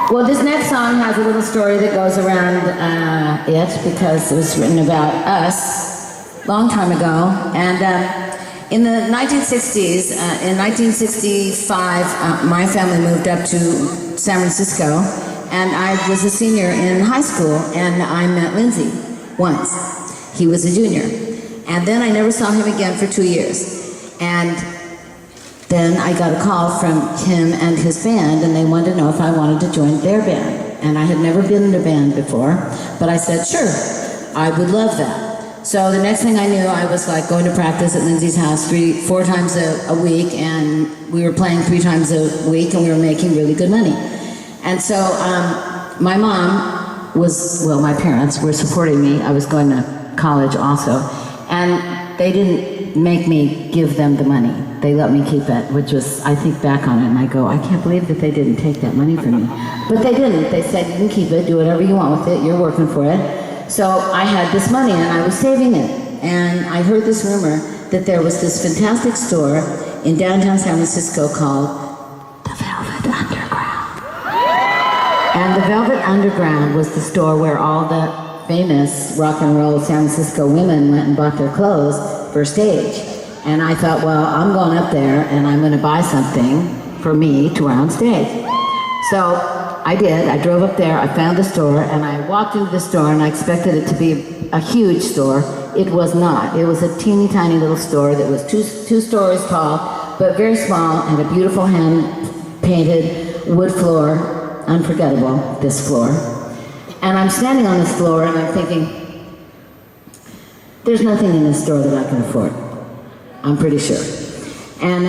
Well, this next song has a little story that goes around it because it was written about us a long time ago. And in the 1960s, in 1965, my family moved up to San Francisco, and I was a senior in high school, and I met Lindsay once. He was a junior. And then I never saw him again for 2 years. And then I got a call from him and his band, and they wanted to know if I wanted to join their band. And I had never been in a band before, but I said, sure, I would love that. So the next thing I knew, I was like going to practice at Lindsay's house 4 times a week, and we were playing 3 times a week, and we were making really good money. And so my mom my parents were supporting me. I was going to college also, and they didn't make me give them the money. They let me keep it, which was, I think back on it and I go, I can't believe that they didn't take that money from me. But they didn't. They said, you can keep it, do whatever you want with it, you're working for it. So I had this money and I was saving it. And I heard this rumor that there was this fantastic store in downtown San Francisco called the Velvet Underground. And the Velvet Underground was the store where all the famous rock and roll San Francisco women went and bought their clothes for stage. And I thought, well, I'm going up there and I'm going to buy something for me to wear on stage. So I did. I drove up there, I found the store, and I walked into the store and I expected it to be a huge store. It was not. It was a teeny tiny little store that was two stories tall, but very small, and a beautiful hand-painted wood floor. Unforgettable, this floor. And I'm standing on this floor and I'm thinking, there's nothing in this store that I can afford. I'm pretty sure. And,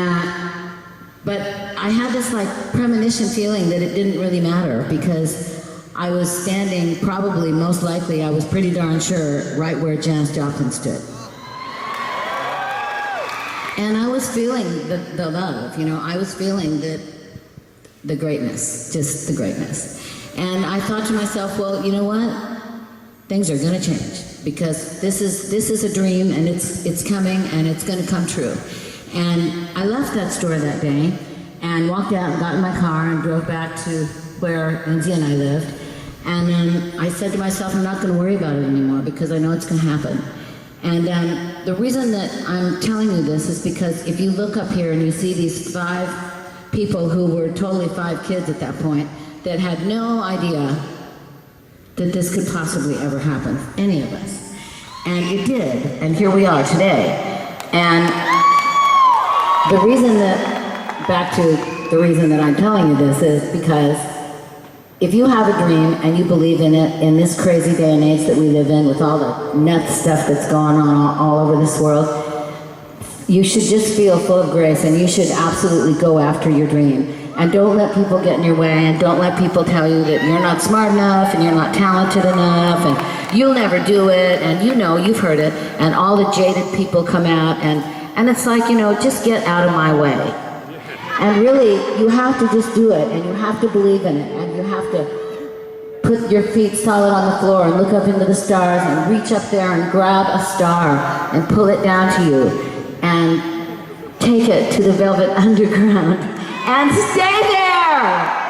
but I had this like premonition feeling that it didn't really matter because I was standing, probably, most likely, I was pretty darn sure, right where Janis Joplin stood. And I was feeling the love, I was feeling the greatness, just the greatness. And I thought to myself, well, you know what? Things are gonna change because this is a dream and it's coming and it's gonna come true. And I left that store that day and walked out and got in my car and drove back to where Lindsay and I lived. And then I said to myself, I'm not gonna worry about it anymore because I know it's gonna happen. And the reason that I'm telling you this is because if you look up here and you see these 5 people who were totally 5 kids at that point that had no idea that this could possibly ever happen, any of us. And it did, and here we are today. And the reason that I'm telling you this is because if you have a dream and you believe in it in this crazy day and age that we live in with all the nuts stuff that's going on all over this world, you should just feel full of grace and you should absolutely go after your dream. And don't let people get in your way, and don't let people tell you that you're not smart enough and you're not talented enough and you'll never do it, and you've heard it, and all the jaded people come out and it's like, just get out of my way. And really, you have to just do it, and you have to believe in it, and you have to put your feet solid on the floor and look up into the stars and reach up there and grab a star and pull it down to you and take it to the Velvet Underground. And stay there!